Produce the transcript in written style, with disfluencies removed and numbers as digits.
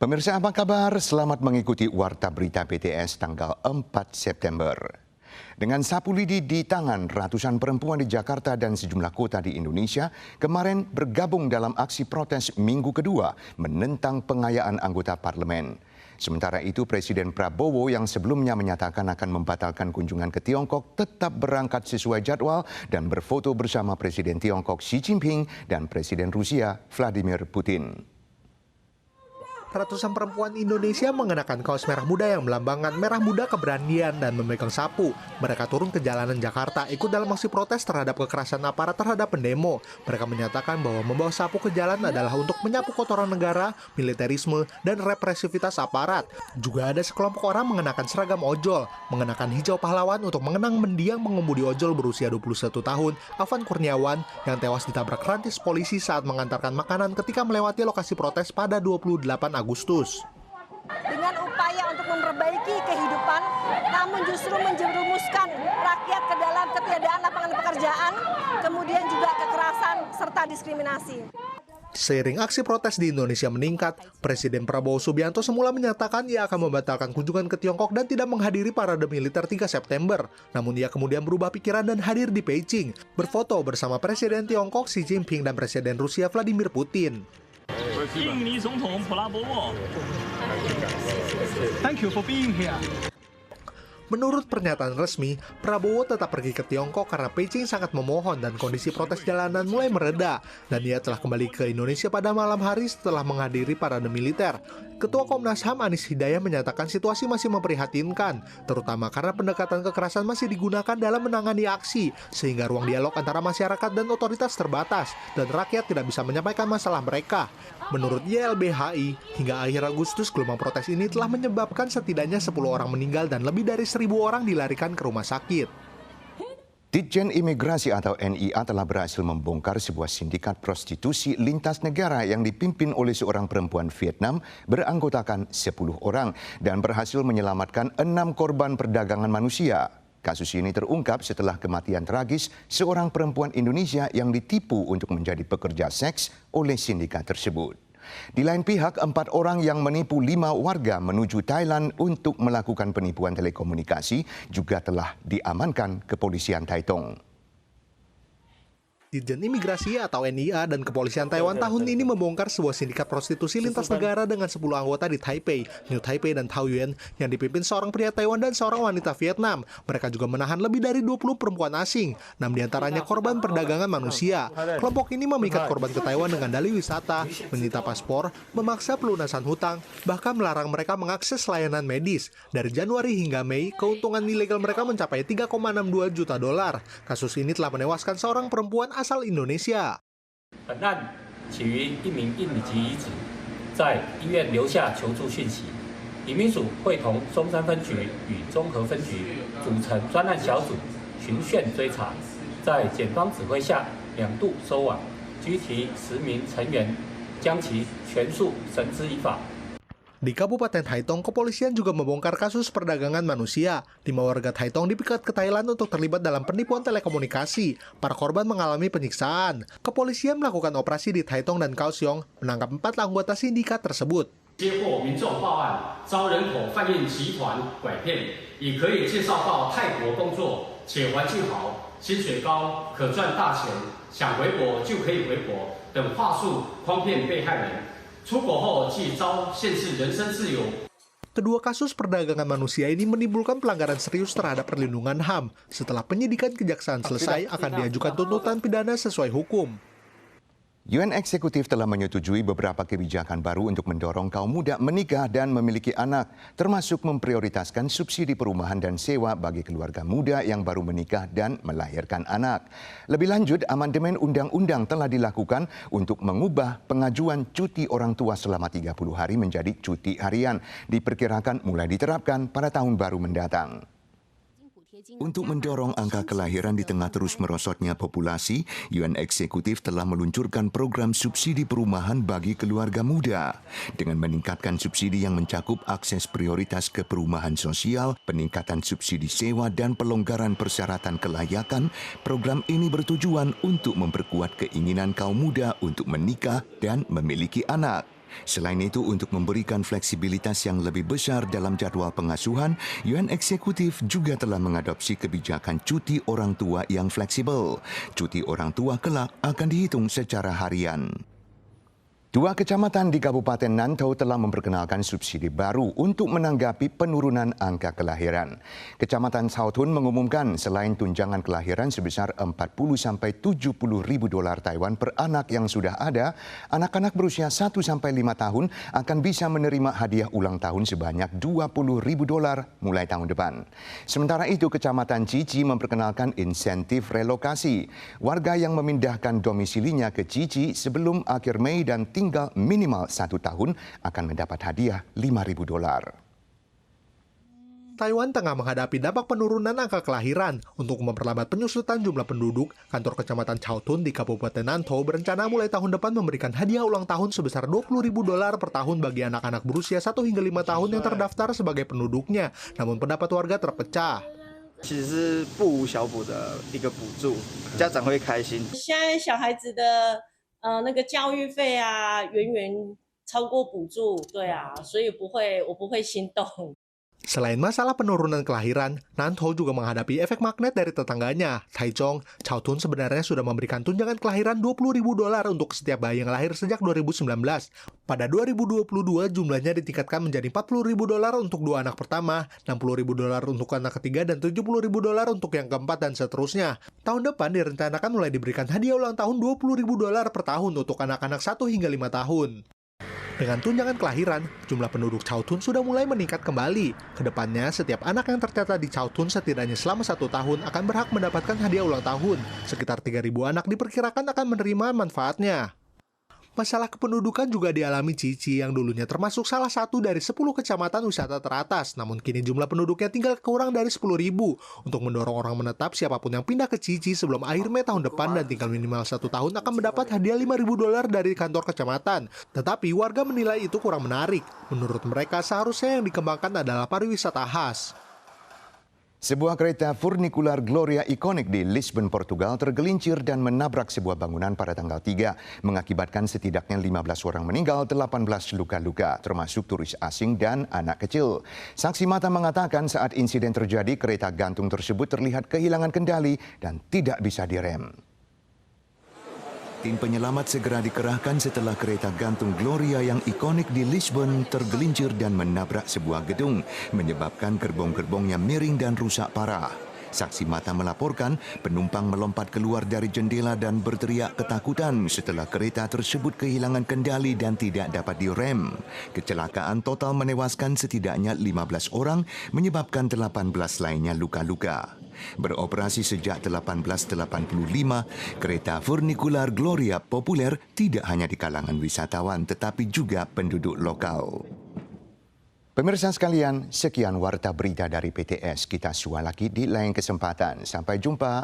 Pemirsa apa kabar? Selamat mengikuti Warta Berita BTS tanggal 4 September. Dengan sapu lidi di tangan, ratusan perempuan di Jakarta dan sejumlah kota di Indonesia kemarin bergabung dalam aksi protes minggu kedua menentang pengayaan anggota parlemen. Sementara itu, Presiden Prabowo yang sebelumnya menyatakan akan membatalkan kunjungan ke Tiongkok tetap berangkat sesuai jadwal dan berfoto bersama Presiden Tiongkok Xi Jinping dan Presiden Rusia Vladimir Putin. Ratusan perempuan Indonesia mengenakan kaos merah muda yang melambangkan merah muda keberanian dan memegang sapu. Mereka turun ke jalanan Jakarta ikut dalam aksi protes terhadap kekerasan aparat terhadap pendemo. Mereka menyatakan bahwa membawa sapu ke jalan adalah untuk menyapu kotoran negara, militerisme, dan represivitas aparat. Juga ada sekelompok orang mengenakan seragam ojol, mengenakan hijau pahlawan untuk mengenang mendiang pengemudi ojol berusia 21 tahun, Afan Kurniawan, yang tewas ditabrak rantis polisi saat mengantarkan makanan ketika melewati lokasi protes pada 28 Agustus. Dengan upaya untuk memperbaiki kehidupan, namun justru menjerumuskan rakyat ke dalam ketiadaan lapangan pekerjaan, kemudian juga kekerasan serta diskriminasi. Seiring aksi protes di Indonesia meningkat, Presiden Prabowo Subianto semula menyatakan ia akan membatalkan kunjungan ke Tiongkok dan tidak menghadiri parade militer 3 September. Namun ia kemudian berubah pikiran dan hadir di Beijing, berfoto bersama Presiden Tiongkok Xi Jinping dan Presiden Rusia Vladimir Putin. Thank you for being here. Menurut pernyataan resmi, Prabowo tetap pergi ke Tiongkok karena Beijing sangat memohon dan kondisi protes jalanan mulai mereda, dan ia telah kembali ke Indonesia pada malam hari setelah menghadiri parade militer. Ketua Komnas HAM Anies Hidayah menyatakan situasi masih memprihatinkan, terutama karena pendekatan kekerasan masih digunakan dalam menangani aksi, sehingga ruang dialog antara masyarakat dan otoritas terbatas, dan rakyat tidak bisa menyampaikan masalah mereka. Menurut YLBHI, hingga akhir Agustus gelombang protes ini telah menyebabkan setidaknya 10 orang meninggal dan lebih dari 1.000 orang dilarikan ke rumah sakit. Ditjen Imigrasi atau NIA telah berhasil membongkar sebuah sindikat prostitusi lintas negara yang dipimpin oleh seorang perempuan Vietnam beranggotakan 10 orang dan berhasil menyelamatkan 6 korban perdagangan manusia. Kasus ini terungkap setelah kematian tragis seorang perempuan Indonesia yang ditipu untuk menjadi pekerja seks oleh sindikat tersebut. Di lain pihak, 4 orang yang menipu 5 warga menuju Thailand untuk melakukan penipuan telekomunikasi juga telah diamankan kepolisian Taitung. Ditjen Imigrasi atau NIA dan Kepolisian Taiwan tahun ini membongkar sebuah sindikat prostitusi lintas negara dengan 10 anggota di Taipei, New Taipei, dan Taoyuan yang dipimpin seorang pria Taiwan dan seorang wanita Vietnam. Mereka juga menahan lebih dari 20 perempuan asing, 6 diantaranya korban perdagangan manusia. Kelompok ini memikat korban ke Taiwan dengan dalih wisata, menyita paspor, memaksa pelunasan hutang, bahkan melarang mereka mengakses layanan medis. Dari Januari hingga Mei, keuntungan ilegal mereka mencapai 3,62 juta dolar. Kasus ini telah menewaskan seorang perempuan asal Indonesia. 本案起于一名印尼籍遗子在医院留下求助讯息，移民署会同中山分局与中和分局组成专案小组，循线追查，在检方指挥下2度收网，拘提10名成员，将其全数绳之以法。 Di Kabupaten Taitung, kepolisian juga membongkar kasus perdagangan manusia. 5 warga Taitung dipikat ke Thailand untuk terlibat dalam penipuan telekomunikasi. Para korban mengalami penyiksaan. Kepolisian melakukan operasi di Taitung dan Kaohsiung, menangkap 4 anggota sindikat tersebut. 接获民众报案，遭人口贩运集团拐骗，已可以介绍到泰国工作，且环境好、薪水高、可赚大钱，想回国就可以回国等话术诓骗被害人。 出国后即遭限制人身自由。 Kedua kasus perdagangan manusia ini menimbulkan pelanggaran serius terhadap perlindungan HAM. Setelah penyidikan kejaksaan selesai, akan diajukan tuntutan pidana sesuai hukum. UN Eksekutif telah menyetujui beberapa kebijakan baru untuk mendorong kaum muda menikah dan memiliki anak, termasuk memprioritaskan subsidi perumahan dan sewa bagi keluarga muda yang baru menikah dan melahirkan anak. Lebih lanjut, amandemen undang-undang telah dilakukan untuk mengubah pengajuan cuti orang tua selama 30 hari menjadi cuti harian, diperkirakan mulai diterapkan pada tahun baru mendatang. Untuk mendorong angka kelahiran di tengah terus merosotnya populasi, UN Eksekutif telah meluncurkan program subsidi perumahan bagi keluarga muda. Dengan meningkatkan subsidi yang mencakup akses prioritas ke perumahan sosial, peningkatan subsidi sewa dan pelonggaran persyaratan kelayakan, program ini bertujuan untuk memperkuat keinginan kaum muda untuk menikah dan memiliki anak. Selain itu, untuk memberikan fleksibilitas yang lebih besar dalam jadual pengasuhan, Yuan Eksekutif juga telah mengadopsi kebijakan cuti orang tua yang fleksibel. Cuti orang tua kelak akan dihitung secara harian. Dua kecamatan di Kabupaten Nantau telah memperkenalkan subsidi baru untuk menanggapi penurunan angka kelahiran. Kecamatan Sautun mengumumkan selain tunjangan kelahiran sebesar 40-70 ribu dolar Taiwan per anak yang sudah ada, anak-anak berusia 1-5 tahun akan bisa menerima hadiah ulang tahun sebanyak 20 ribu dolar mulai tahun depan. Sementara itu, Kecamatan Cici memperkenalkan insentif relokasi. Warga yang memindahkan domisilinya ke Cici sebelum akhir Mei dan tinggal minimal 1 tahun akan mendapat hadiah 5.000 dolar. Taiwan tengah menghadapi dampak penurunan angka kelahiran. Untuk memperlambat penyusutan jumlah penduduk, kantor Kecamatan Chaotun di Kabupaten Nantau berencana mulai tahun depan memberikan hadiah ulang tahun sebesar 20.000 dolar per tahun bagi anak-anak berusia 1 hingga 5 tahun yang terdaftar sebagai penduduknya. Namun pendapat warga terpecah. 其实是不无小补的一个补助，家长会开心。现在小孩子的那个教育费啊，远远超过补助，对啊，所以我不会心动。 Selain masalah penurunan kelahiran, Nantau juga menghadapi efek magnet dari tetangganya. Taichung, Chaotun sebenarnya sudah memberikan tunjangan kelahiran 20.000 dolar untuk setiap bayi yang lahir sejak 2019. Pada 2022 jumlahnya ditingkatkan menjadi 40.000 dolar untuk 2 anak pertama, 60.000 dolar untuk anak ketiga, dan 70.000 dolar untuk yang keempat dan seterusnya. Tahun depan direncanakan mulai diberikan hadiah ulang tahun 20.000 dolar per tahun untuk anak-anak 1 hingga 5 tahun. Dengan tunjangan kelahiran, jumlah penduduk Chaotun sudah mulai meningkat kembali. Kedepannya, setiap anak yang tercatat di Chaotun setidaknya selama 1 tahun akan berhak mendapatkan hadiah ulang tahun. Sekitar 3.000 anak diperkirakan akan menerima manfaatnya. Masalah kependudukan juga dialami Cici yang dulunya termasuk salah satu dari 10 kecamatan wisata teratas. Namun kini jumlah penduduknya tinggal kurang dari 10.000. Untuk mendorong orang menetap, siapapun yang pindah ke Cici sebelum akhir Mei tahun depan dan tinggal minimal 1 tahun akan mendapat hadiah 5.000 dolar dari kantor kecamatan. Tetapi warga menilai itu kurang menarik. Menurut mereka seharusnya yang dikembangkan adalah pariwisata khas. Sebuah kereta furnikular Gloria ikonik di Lisbon, Portugal tergelincir dan menabrak sebuah bangunan pada tanggal 3, mengakibatkan setidaknya 15 orang meninggal, 18 luka-luka, termasuk turis asing dan anak kecil. Saksi mata mengatakan saat insiden terjadi, kereta gantung tersebut terlihat kehilangan kendali dan tidak bisa direm. Tim penyelamat segera dikerahkan setelah kereta gantung Gloria yang ikonik di Lisbon tergelincir dan menabrak sebuah gedung, menyebabkan gerbong-gerbongnya miring dan rusak parah. Saksi mata melaporkan penumpang melompat keluar dari jendela dan berteriak ketakutan setelah kereta tersebut kehilangan kendali dan tidak dapat direm. Kecelakaan total menewaskan setidaknya 15 orang, menyebabkan 18 lainnya luka-luka. Beroperasi sejak 1885, kereta furnikular Gloria populer tidak hanya di kalangan wisatawan tetapi juga penduduk lokal. Pemirsa sekalian, sekian warta berita dari PTS. Kita jumpa lagi di lain kesempatan. Sampai jumpa.